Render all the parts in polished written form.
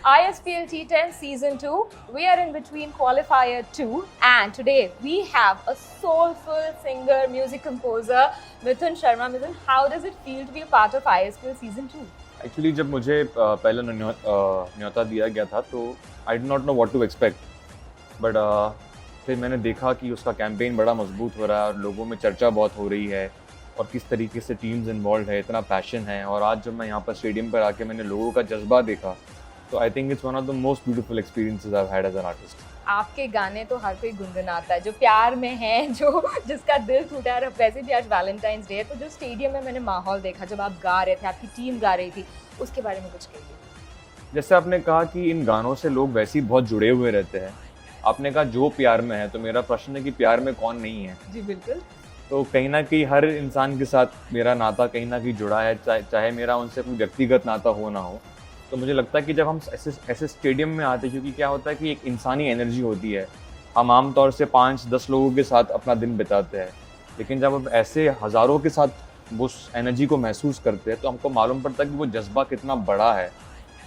ISPL T10 Season 2. We are in between Qualifier 2 and today we have a soulful singer, music composer, Mithun Sharma. Mithun, how does it feel to be a part of ISPL Season 2? Actually जब मुझे पहला न्योता दिया गया था तो I did not know what to expect but फिर मैंने देखा कि उसका कैंपेन बड़ा मजबूत हो रहा है और लोगों में चर्चा बहुत हो रही है और किस तरीके से टीम्स इन्वॉल्व है, इतना पैशन है। और आज जब मैं यहाँ पर स्टेडियम पर आके मैंने लोगों का जज्बा देखा तो I think it's one of the most beautiful experiences I have had as an artist. आपके गाने तो हर कोई गुनगुनाता है, जो प्यार में है, जो जिसका दिल टूटा है। वैसे भी आज वैलेंटाइंस डे है, तो जो स्टेडियम में मैंने माहौल देखा जब आप गा रहे थे, आपकी टीम गा रही थी, उसके बारे में कुछ कहिए। जैसे आपने कहा कि इन गानों से लोग वैसे ही बहुत जुड़े हुए रहते हैं। आपने कहा जो प्यार में है, तो मेरा प्रश्न है कि प्यार में कौन नहीं है। जी बिल्कुल। तो कहीं ना कहीं हर इंसान के साथ मेरा नाता कहीं ना कहीं जुड़ा है, चाहे मेरा उनसे कोई व्यक्तिगत नाता हो ना हो। तो मुझे लगता है कि जब हम ऐसे स्टेडियम में आते हैं, क्योंकि क्या होता है कि एक इंसानी एनर्जी होती है, हम आमतौर से 5-10 लोगों के साथ अपना दिन बिताते हैं, लेकिन जब हम ऐसे हज़ारों के साथ उस एनर्जी को महसूस करते हैं तो हमको मालूम पड़ता है कि वो जज्बा कितना बड़ा है।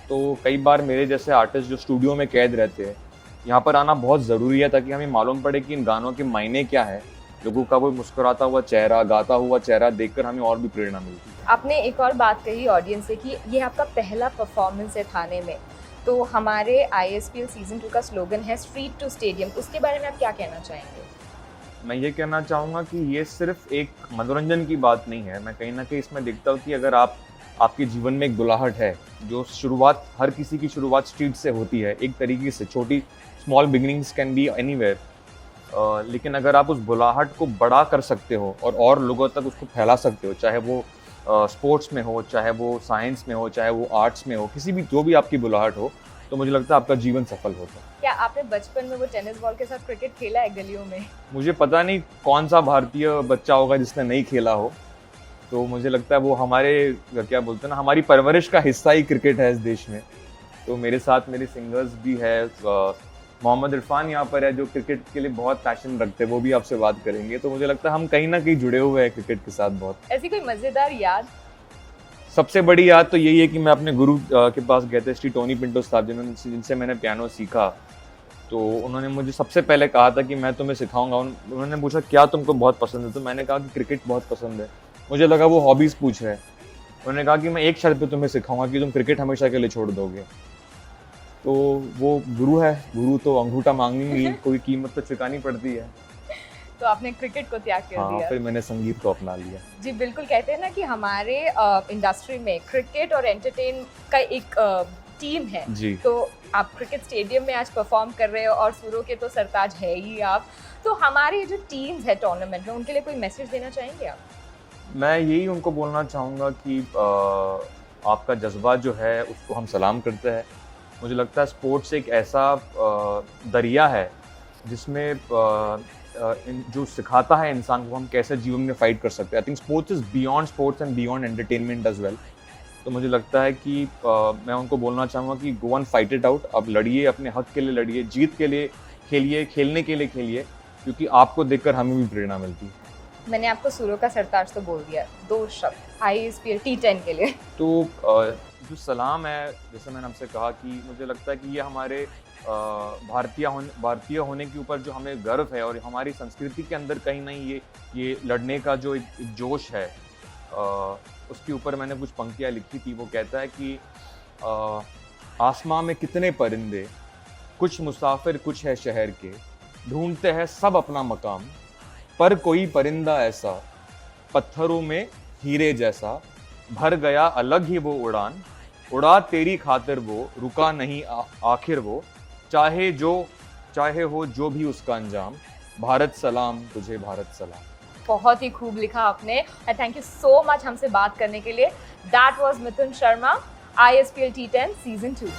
तो कई बार मेरे जैसे आर्टिस्ट जो स्टूडियो में कैद रहते हैं, यहाँ पर आना बहुत ज़रूरी है ताकि हमें मालूम पड़े कि इन गानों के मायने क्या है। लोगों का वो मुस्कुराता हुआ चेहरा, गाता हुआ चेहरा देखकर हमें और भी प्रेरणा मिलती है। आपने एक और बात कही ऑडियंस से कि ये आपका पहला परफॉर्मेंस है थाने में, तो हमारे ISPL सीजन 2 का स्लोगन है स्ट्रीट टू स्टेडियम, उसके बारे में आप क्या कहना चाहेंगे? मैं ये कहना चाहूँगा कि ये सिर्फ एक मनोरंजन की बात नहीं है। मैं कहीं ना कहीं इसमें देखता हूँ कि अगर आपके जीवन में एक बुलाहट है, जो शुरुआत हर किसी की शुरुआत स्ट्रीट से होती है, एक तरीके से छोटी small beginnings can be anywhere, लेकिन अगर आप उस बुलाहट को बड़ा कर सकते हो और लोगों तक उसको फैला सकते हो, चाहे वो स्पोर्ट्स में हो, चाहे वो साइंस में हो, चाहे वो आर्ट्स में हो, किसी भी जो भी आपकी बुलाहट हो, तो मुझे लगता है आपका जीवन सफल होता है। क्या आपने बचपन में वो टेनिस बॉल के साथ क्रिकेट खेला है गलियों में? मुझे पता नहीं कौन सा भारतीय बच्चा होगा जिसने नहीं खेला हो, तो मुझे लगता है वो हमारे क्या बोलते हैं ना, हमारी परवरिश का हिस्सा ही क्रिकेट है इस देश में। तो मेरे साथ मेरे सिंगर्स भी है, मोहम्मद इरफान यहाँ पर है जो क्रिकेट के लिए बहुत पैशन रखते हैं, वो भी आपसे बात करेंगे। तो मुझे लगता है हम कहीं ना कहीं जुड़े हुए हैं क्रिकेट के साथ बहुत। ऐसी कोई मजेदार याद? सबसे बड़ी याद तो यही है कि मैं अपने गुरु के पास गए थे, श्री टोनी पिंटो साहब, जिनसे मैंने पियानो सीखा। तो उन्होंने मुझे सबसे पहले कहा था कि मैं तुम्हें सिखाऊंगा। उन्होंने पूछा क्या तुमको बहुत पसंद है, तो मैंने कहा कि क्रिकेट बहुत पसंद है। मुझे लगा वो हॉबीज़ पूछ रहे हैं। उन्होंने कहा कि मैं एक शर्त पे तुम्हें सिखाऊंगा कि तुम क्रिकेट हमेशा के लिए छोड़ दोगे। तो वो गुरु है, गुरु तो अंगूठा मांगेंगे, कोई कीमत तो चुकानी पड़ती है। तो आपने क्रिकेट को त्याग कर दिया। फिर मैंने संगीत को अपना लिया। जी बिल्कुल। कहते हैं ना कि हमारे इंडस्ट्री में क्रिकेट और एंटरटेन का एक टीम है जी। तो आप क्रिकेट स्टेडियम में आज परफॉर्म कर रहे हो और सुरों के तो सरताज है ही आप। तो हमारी जो टीम्स है टूर्नामेंट में, उनके लिए कोई मैसेज देना चाहेंगे आप? मैं यही उनको बोलना चाहूँगा कि आपका जज्बा जो है उसको हम सलाम करते हैं। मुझे लगता है स्पोर्ट्स एक ऐसा दरिया है जिसमें जो सिखाता है इंसान को हम कैसे जीवन में फाइट कर सकते हैं। I think sports is beyond sports and beyond entertainment as well. तो मुझे लगता है कि मैं उनको बोलना चाहूँगा कि go and fight it out. आप लड़िए, अपने हक के लिए लड़िए, जीत के लिए खेलिए, खेलने के लिए खेलिए, क्योंकि आपको देखकर हमें भी प्रेरणा मिलती है। मैंने आपको सुरों का सरताज तो बोल दिया, 2 शब्द ISPL T10 के लिए। तो जो सलाम है, जैसे मैंने आपसे कहा कि मुझे लगता है कि ये हमारे भारतीय होने के ऊपर जो हमें गर्व है और हमारी संस्कृति के अंदर कहीं नहीं ये लड़ने का जो एक जोश है, उसके ऊपर मैंने कुछ पंक्तियाँ लिखी थी। वो कहता है कि आसमां में कितने परिंदे, कुछ मुसाफिर कुछ है शहर के, ढूंढते हैं सब अपना मकाम, पर कोई परिंदा ऐसा पत्थरों में हीरे जैसा, भर गया अलग ही वो उड़ान, उड़ा तेरी खातिर वो, रुका नहीं आखिर वो, चाहे हो जो भी उसका अंजाम, भारत सलाम तुझे भारत सलाम। बहुत ही खूब लिखा आपने। थैंक यू सो मच हमसे बात करने के लिए। That was Mithun Sharma, ISPL T10 season 2।